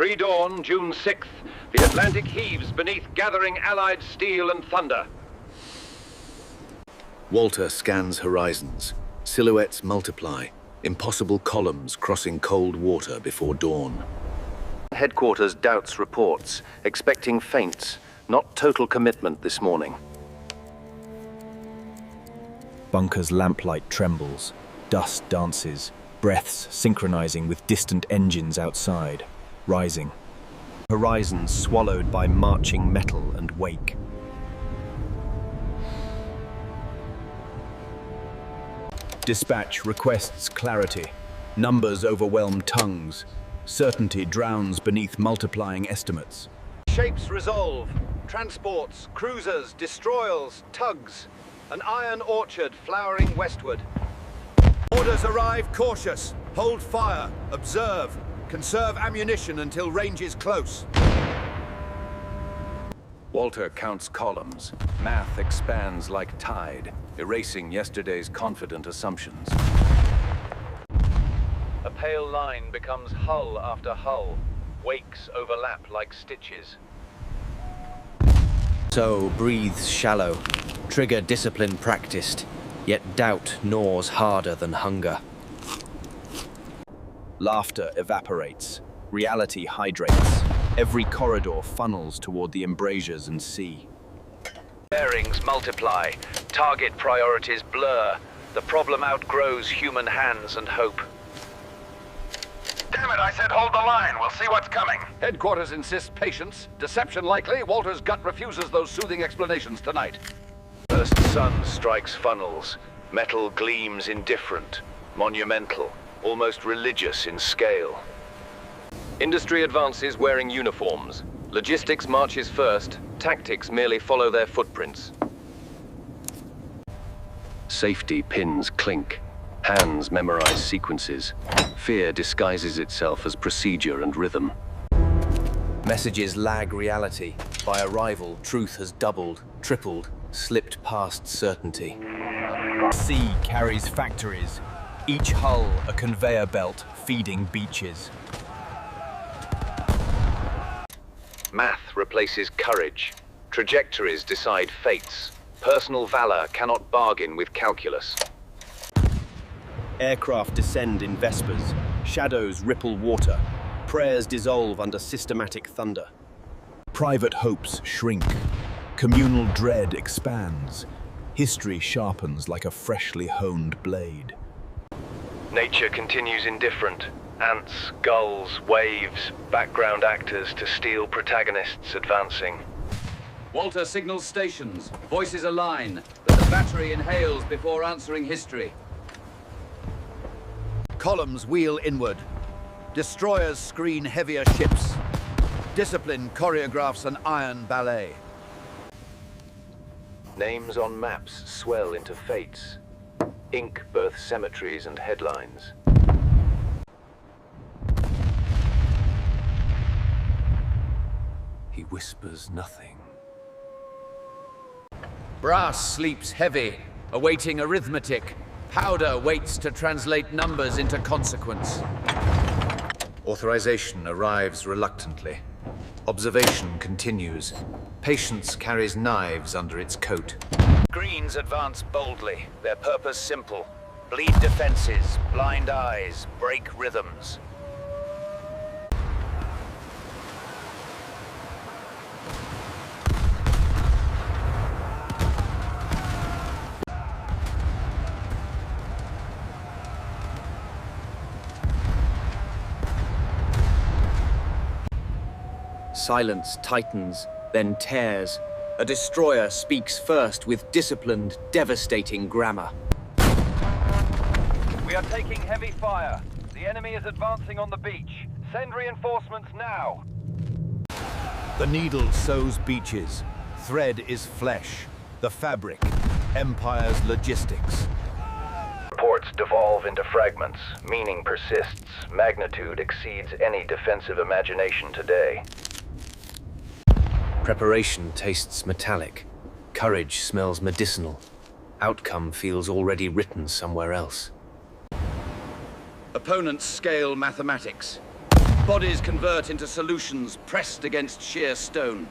Pre-dawn, June 6th, the Atlantic heaves beneath gathering Allied steel and thunder. Walter scans horizons. Silhouettes multiply. Impossible columns crossing cold water before dawn. Headquarters doubts reports, expecting feints, not total commitment this morning. Bunker's lamplight trembles. Dust dances, breaths synchronizing with distant engines outside, rising. Horizons swallowed by marching metal and wake. Dispatch requests clarity. Numbers overwhelm tongues. Certainty drowns beneath multiplying estimates. Shapes resolve. Transports, cruisers, destroyers, tugs. An iron orchard flowering westward. Orders arrive cautious. Hold fire. Observe. Conserve ammunition until range is close. Walter counts columns. Math expands like tide, erasing yesterday's confident assumptions. A pale line becomes hull after hull. Wakes overlap like stitches. So breathes shallow. Trigger discipline practiced. Yet doubt gnaws harder than hunger. Laughter evaporates. Reality hydrates. Every corridor funnels toward the embrasures and sea. Bearings multiply. Target priorities blur. The problem outgrows human hands and hope. Damn it, I said hold the line. We'll see what's coming. Headquarters insists patience. Deception likely. Walter's gut refuses those soothing explanations tonight. First sun strikes funnels. Metal gleams indifferent, monumental, almost religious in scale. Industry advances wearing uniforms. Logistics marches first. Tactics merely follow their footprints. Safety pins clink. Hands memorize sequences. Fear disguises itself as procedure and rhythm. Messages lag reality. By arrival, truth has doubled, tripled, slipped past certainty. Sea carries factories. Each hull a conveyor belt feeding beaches. Math replaces courage. Trajectories decide fates. Personal valor cannot bargain with calculus. Aircraft descend in vespers. Shadows ripple water. Prayers dissolve under systematic thunder. Private hopes shrink. Communal dread expands. History sharpens like a freshly honed blade. Nature continues indifferent. Ants, gulls, waves, background actors to steel protagonists advancing. Walter signals stations. Voices align, but the battery inhales before answering history. Columns wheel inward. Destroyers screen heavier ships. Discipline choreographs an iron ballet. Names on maps swell into fates. Ink births cemeteries and headlines. He whispers nothing. Brass sleeps heavy, awaiting arithmetic. Powder waits to translate numbers into consequence. Authorization arrives reluctantly. Observation continues. Patience carries knives under its coat. Greens advance boldly, their purpose simple. Bleed defenses, blind eyes, break rhythms. Silence tightens, then tears. A destroyer speaks first with disciplined, devastating grammar. We are taking heavy fire. The enemy is advancing on the beach. Send reinforcements now. The needle sews beaches. Thread is flesh. The fabric, empire's logistics. Reports devolve into fragments. Meaning persists. Magnitude exceeds any defensive imagination today. Preparation tastes metallic. Courage smells medicinal. Outcome feels already written somewhere else. Opponents scale mathematics. Bodies convert into solutions pressed against sheer stone.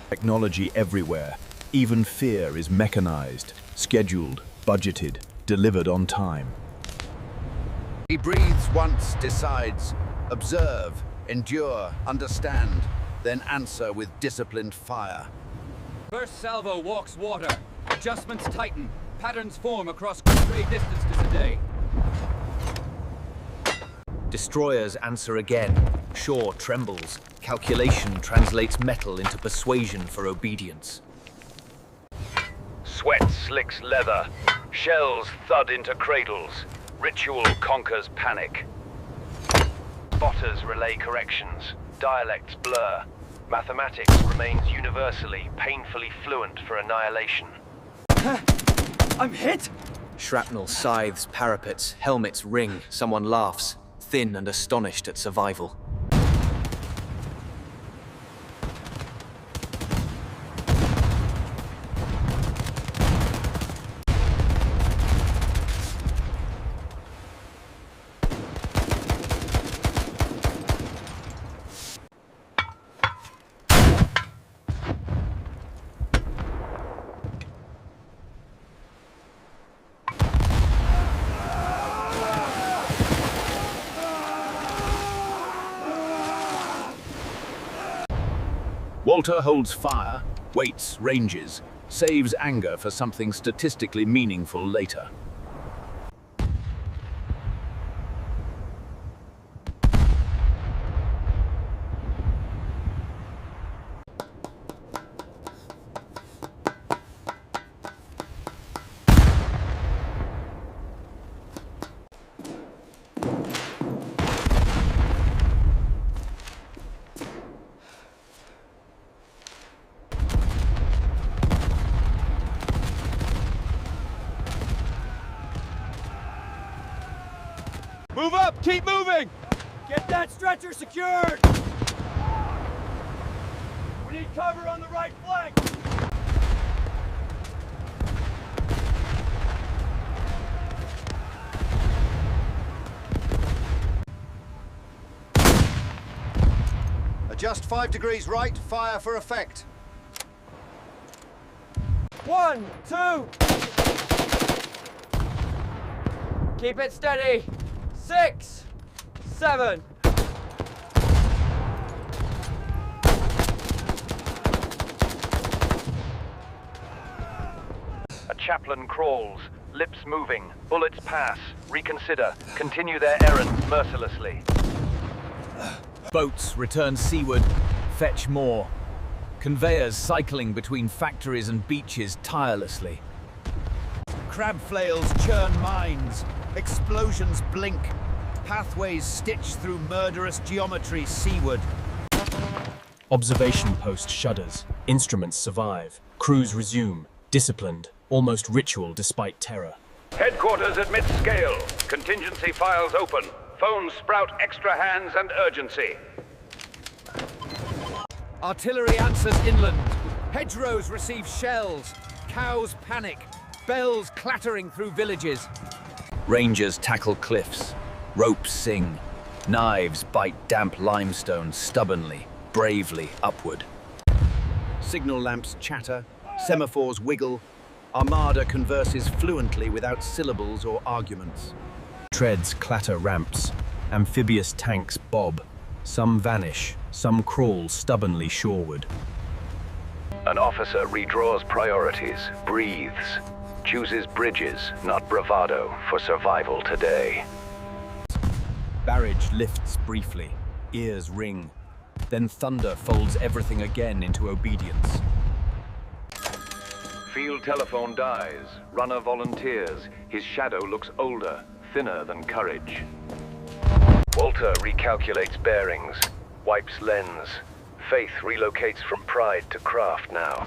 Technology everywhere. Even fear is mechanized, scheduled, budgeted, delivered on time. He breathes once, decides, observe, endure, understand, then answer with disciplined fire. First salvo walks water. Adjustments tighten. Patterns form across great distances a day. Destroyers answer again. Shore trembles. Calculation translates metal into persuasion for obedience. Sweat slicks leather. Shells thud into cradles. Ritual conquers panic. Spotters relay corrections. Dialects blur. Mathematics remains universally, painfully fluent for annihilation. I'm hit! Shrapnel scythes parapets, helmets ring. Someone laughs, thin and astonished at survival. Walter holds fire, waits, ranges, saves anger for something statistically meaningful later. Move up! Keep moving! Get that stretcher secured! We need cover on the right flank! Adjust 5 degrees right, fire for effect. 1, 2! Keep it steady! 6, 7. A chaplain crawls, lips moving, bullets pass, reconsider, continue their errands mercilessly. Boats return seaward, fetch more. Conveyors cycling between factories and beaches tirelessly. Crab flails churn mines. Explosions blink. Pathways stitched through murderous geometry seaward. Observation post shudders. Instruments survive. Crews resume. Disciplined. Almost ritual despite terror. Headquarters admits scale. Contingency files open. Phones sprout extra hands and urgency. Artillery answers inland. Hedgerows receive shells. Cows panic. Bells clattering through villages. Rangers tackle cliffs. Ropes sing. Knives bite damp limestone stubbornly, bravely upward. Signal lamps chatter. Semaphores wiggle. Armada converses fluently without syllables or arguments. Treads clatter ramps. Amphibious tanks bob. Some vanish. Some crawl stubbornly shoreward. An officer redraws priorities, breathes, chooses bridges, not bravado, for survival today. Barrage lifts briefly, ears ring. Then thunder folds everything again into obedience. Field telephone dies, runner volunteers. His shadow looks older, thinner than courage. Walter recalculates bearings, wipes lens. Faith relocates from pride to craft now.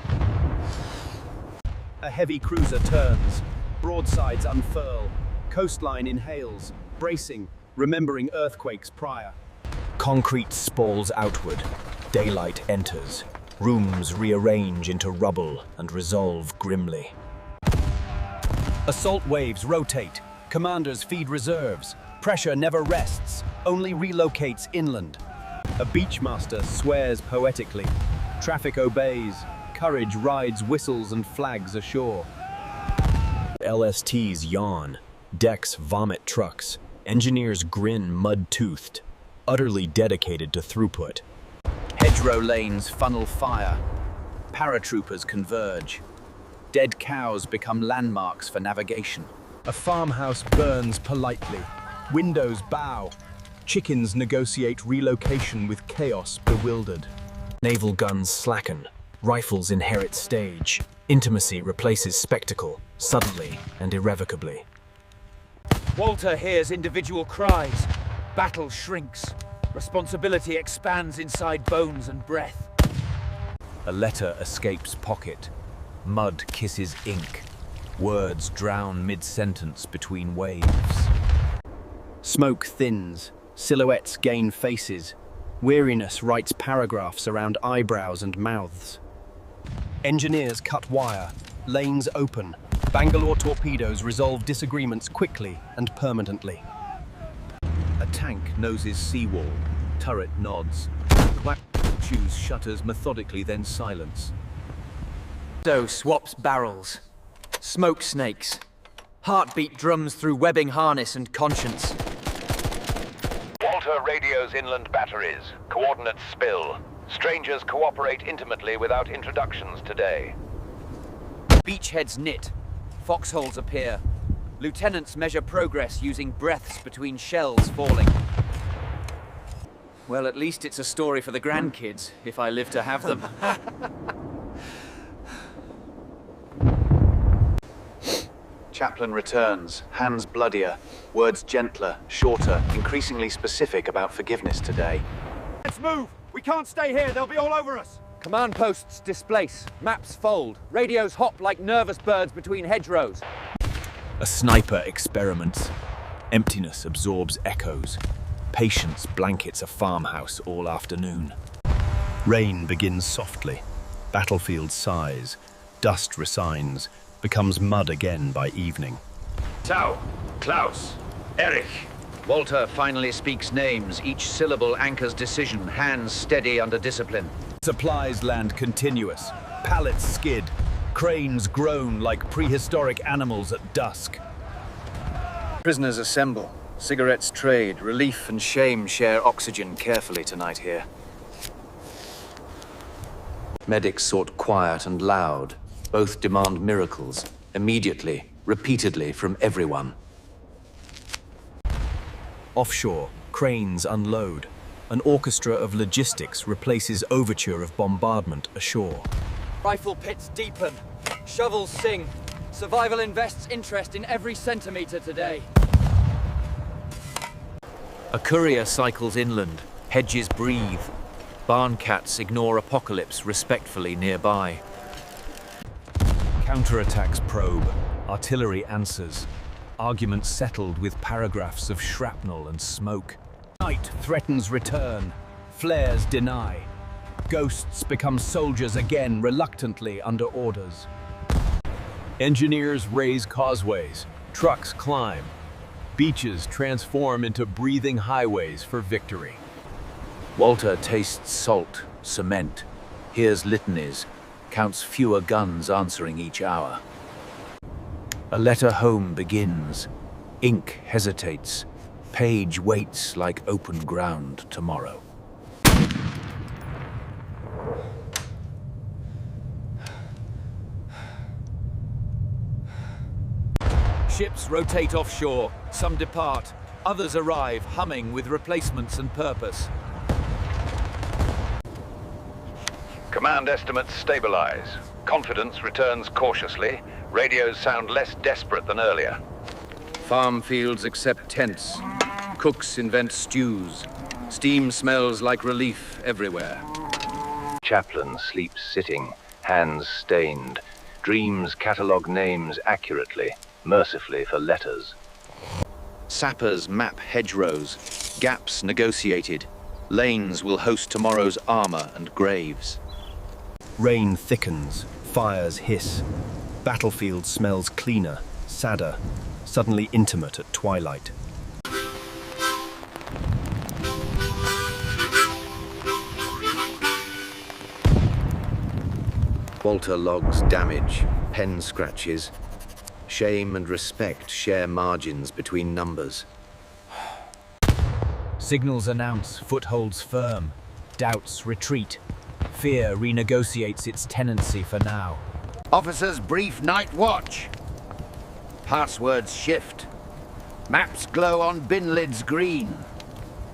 A heavy cruiser turns, broadsides unfurl, coastline inhales, bracing, remembering earthquakes prior. Concrete spalls outward, daylight enters, rooms rearrange into rubble and resolve grimly. Assault waves rotate, commanders feed reserves, pressure never rests, only relocates inland. A beachmaster swears poetically. Traffic obeys. Courage rides whistles and flags ashore. LSTs yawn. Decks vomit trucks. Engineers grin mud-toothed, utterly dedicated to throughput. Hedgerow lanes funnel fire. Paratroopers converge. Dead cows become landmarks for navigation. A farmhouse burns politely. Windows bow. Chickens negotiate relocation with chaos bewildered. Naval guns slacken. Rifles inherit stage. Intimacy replaces spectacle, suddenly and irrevocably. Walter hears individual cries. Battle shrinks. Responsibility expands inside bones and breath. A letter escapes pocket. Mud kisses ink. Words drown mid-sentence between waves. Smoke thins. Silhouettes gain faces. Weariness writes paragraphs around eyebrows and mouths. Engineers cut wire. Lanes open. Bangalore torpedoes resolve disagreements quickly and permanently. A tank noses seawall. Turret nods. Quack chews shutters methodically, then silence. Doe swaps barrels. Smoke snakes. Heartbeat drums through webbing harness and conscience. Walter radios inland batteries. Coordinates spill. Strangers cooperate intimately without introductions today. Beachheads knit. Foxholes appear. Lieutenants measure progress using breaths between shells falling. Well, at least it's a story for the grandkids, if I live to have them. Chaplain returns, hands bloodier, words gentler, shorter, increasingly specific about forgiveness today. Let's move! We can't stay here, they'll be all over us! Command posts displace. Maps fold. Radios hop like nervous birds between hedgerows. A sniper experiments. Emptiness absorbs echoes. Patience blankets a farmhouse all afternoon. Rain begins softly. Battlefield sighs. Dust resigns. Becomes mud again by evening. Tau, Klaus, Erich. Walter finally speaks names. Each syllable anchors decision, hands steady under discipline. Supplies land continuous. Pallets skid. Cranes groan like prehistoric animals at dusk. Prisoners assemble. Cigarettes trade. Relief and shame share oxygen carefully tonight here. Medics sought quiet and loud. Both demand miracles, immediately, repeatedly from everyone. Offshore, cranes unload. An orchestra of logistics replaces overture of bombardment ashore. Rifle pits deepen. Shovels sing. Survival invests interest in every centimeter today. A courier cycles inland. Hedges breathe. Barn cats ignore apocalypse respectfully nearby. Counterattacks probe. Artillery answers. Arguments settled with paragraphs of shrapnel and smoke. Night threatens return. Flares deny. Ghosts become soldiers again, reluctantly under orders. Engineers raise causeways. Trucks climb. Beaches transform into breathing highways for victory. Walter tastes salt, cement, hears litanies, counts fewer guns answering each hour. A letter home begins. Ink hesitates. Page waits like open ground tomorrow. Ships rotate offshore. Some depart. Others arrive, humming with replacements and purpose. Command estimates stabilize. Confidence returns cautiously. Radios sound less desperate than earlier. Farm fields accept tents. Cooks invent stews. Steam smells like relief everywhere. Chaplain sleeps sitting, hands stained. Dreams catalogue names accurately, mercifully for letters. Sappers map hedgerows. Gaps negotiated. Lanes will host tomorrow's armor and graves. Rain thickens. Fires hiss. Battlefield smells cleaner, sadder, suddenly intimate at twilight. Walter logs damage, pen scratches. Shame and respect share margins between numbers. Signals announce footholds firm. Doubts retreat. Fear renegotiates its tenancy for now. Officers brief night watch. Passwords shift. Maps glow on bin lids green.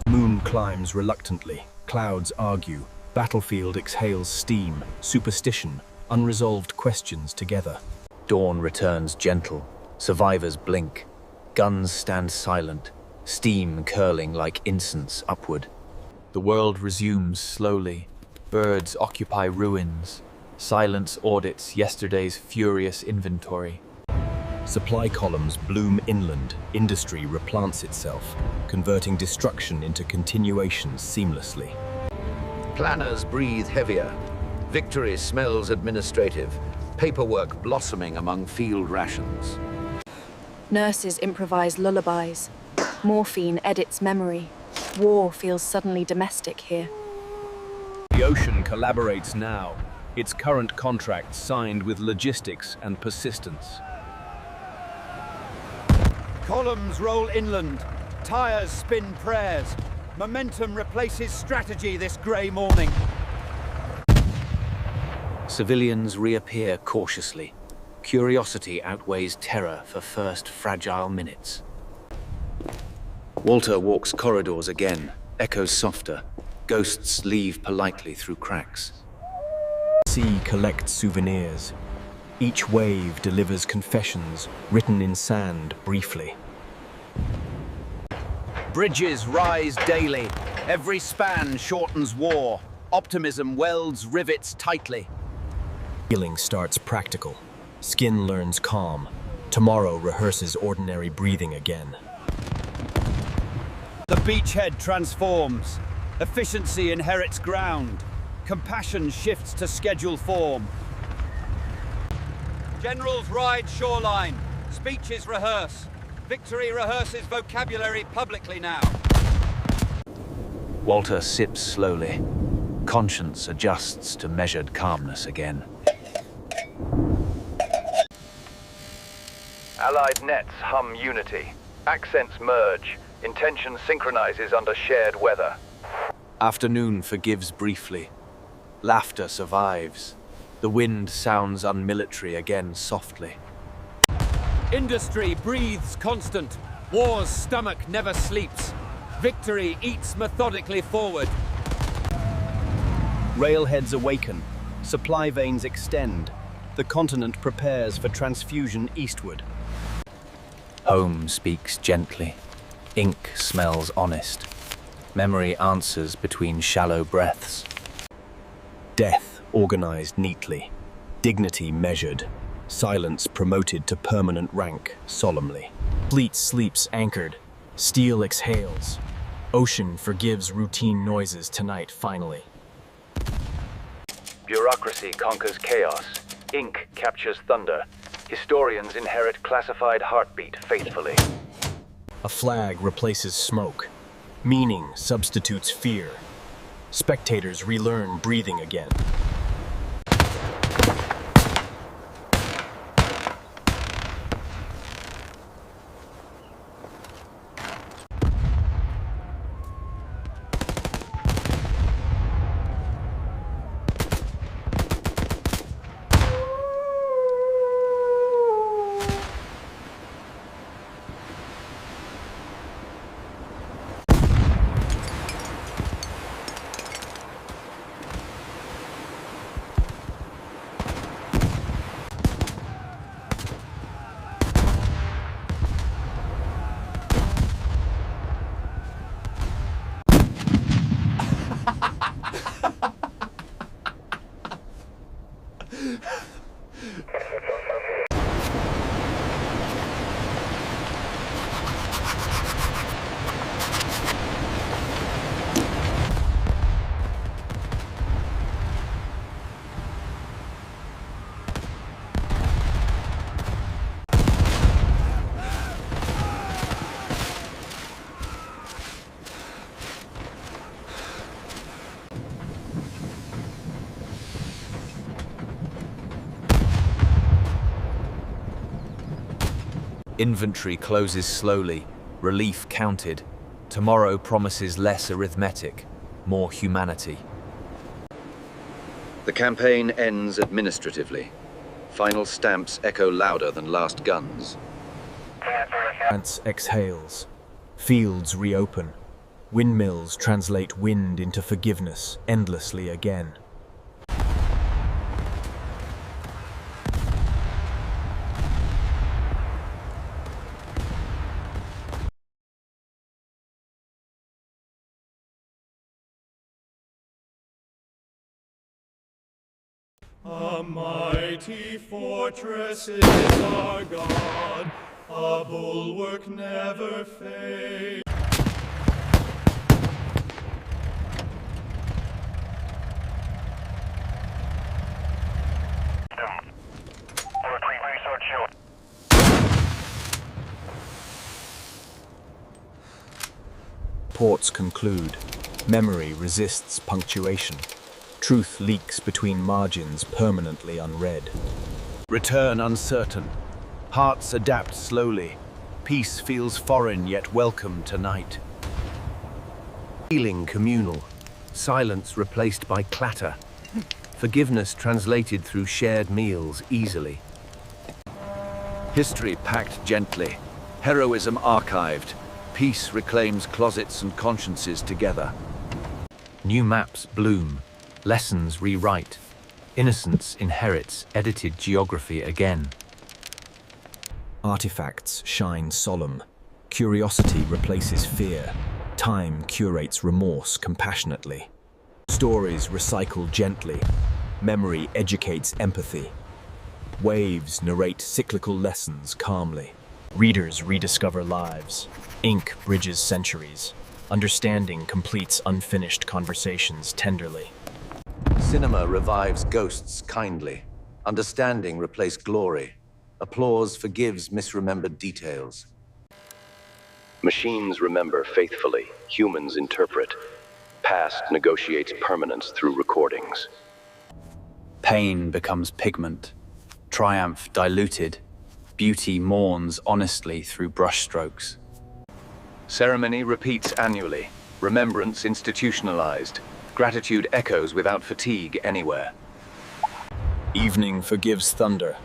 Moon climbs reluctantly. Clouds argue. Battlefield exhales steam. Superstition. Unresolved questions together. Dawn returns gentle. Survivors blink. Guns stand silent. Steam curling like incense upward. The world resumes slowly. Birds occupy ruins. Silence audits yesterday's furious inventory. Supply columns bloom inland. Industry replants itself, converting destruction into continuation seamlessly. Planners breathe heavier. Victory smells administrative. Paperwork blossoming among field rations. Nurses improvise lullabies. Morphine edits memory. War feels suddenly domestic here. The ocean collaborates now, its current contract signed with logistics and persistence. Columns roll inland. Tires spin prayers. Momentum replaces strategy this grey morning. Civilians reappear cautiously. Curiosity outweighs terror for first fragile minutes. Walter walks corridors again, echoes softer. Ghosts leave politely through cracks. Sea collects souvenirs. Each wave delivers confessions, written in sand briefly. Bridges rise daily. Every span shortens war. Optimism welds rivets tightly. Healing starts practical. Skin learns calm. Tomorrow rehearses ordinary breathing again. The beachhead transforms. Efficiency inherits ground. Compassion shifts to schedule form. Generals ride shoreline. Speeches rehearse. Victory rehearses vocabulary publicly now. Walter sips slowly. Conscience adjusts to measured calmness again. Allied nets hum unity. Accents merge. Intention synchronizes under shared weather. Afternoon forgives briefly. Laughter survives. The wind sounds unmilitary again softly. Industry breathes constant. War's stomach never sleeps. Victory eats methodically forward. Railheads awaken. Supply veins extend. The continent prepares for transfusion eastward. Home speaks gently. Ink smells honest. Memory answers between shallow breaths. Death organized neatly. Dignity measured. Silence promoted to permanent rank solemnly. Fleet sleeps anchored. Steel exhales. Ocean forgives routine noises tonight finally. Bureaucracy conquers chaos. Ink captures thunder. Historians inherit classified heartbeat faithfully. A flag replaces smoke. Meaning substitutes fear. Spectators relearn breathing again. Inventory closes slowly, relief counted. Tomorrow promises less arithmetic, more humanity. The campaign ends administratively. Final stamps echo louder than last guns. France exhales. Fields reopen. Windmills translate wind into forgiveness endlessly again. A mighty fortress is our God, a bulwark never fades. Reports conclude. Memory resists punctuation. Truth leaks between margins permanently unread. Return uncertain. Hearts adapt slowly. Peace feels foreign yet welcome tonight. Feeling communal. Silence replaced by clatter. Forgiveness translated through shared meals easily. History packed gently. Heroism archived. Peace reclaims closets and consciences together. New maps bloom. Lessons rewrite. Innocence inherits edited geography again. Artifacts shine solemn. Curiosity replaces fear. Time curates remorse compassionately. Stories recycle gently. Memory educates empathy. Waves narrate cyclical lessons calmly. Readers rediscover lives. Ink bridges centuries. Understanding completes unfinished conversations tenderly. Cinema revives ghosts kindly. Understanding replaced glory. Applause forgives misremembered details. Machines remember faithfully, humans interpret. Past negotiates permanence through recordings. Pain becomes pigment, triumph diluted, beauty mourns honestly through brushstrokes. Ceremony repeats annually, remembrance institutionalized, gratitude echoes without fatigue anywhere. Evening forgives thunder.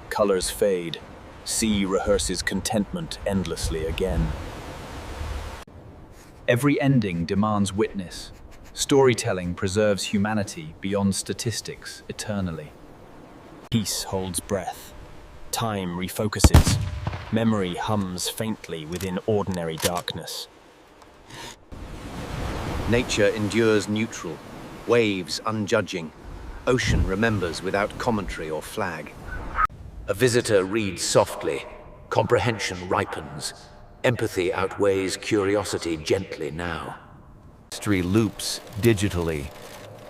Colors fade. Sea rehearses contentment endlessly again. Every ending demands witness. Storytelling preserves humanity beyond statistics eternally. Peace holds breath. Time refocuses. Memory hums faintly within ordinary darkness. Nature endures neutral. Waves unjudging. Ocean remembers without commentary or flag. A visitor reads softly. Comprehension ripens. Empathy outweighs curiosity gently now. History loops digitally.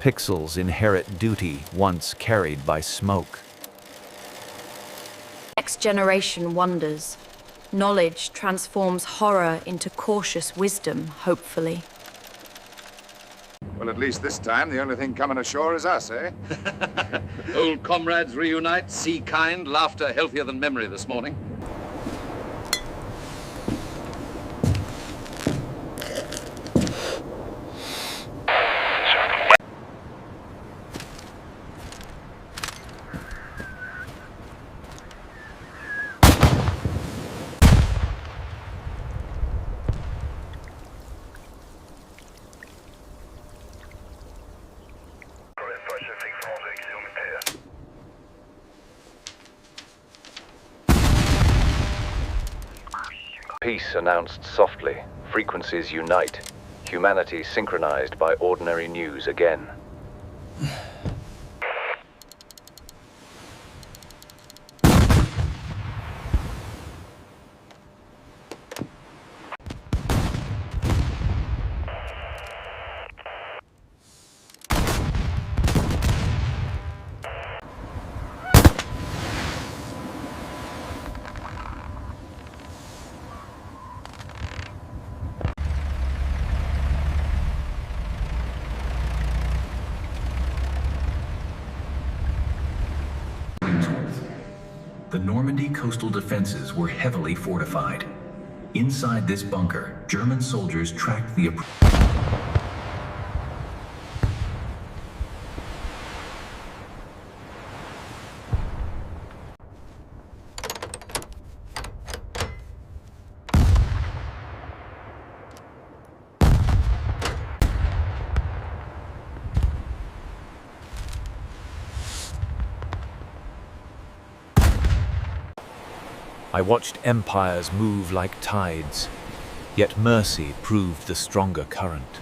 Pixels inherit duty once carried by smoke. Next generation wonders. Knowledge transforms horror into cautious wisdom, hopefully. Well, at least this time, the only thing coming ashore is us, eh? Old comrades reunite, see kind, laughter healthier than memory this morning. Peace announced softly, frequencies unite, humanity synchronized by ordinary news again. The Normandy coastal defenses were heavily fortified. Inside this bunker, German soldiers tracked the I watched empires move like tides, yet mercy proved the stronger current.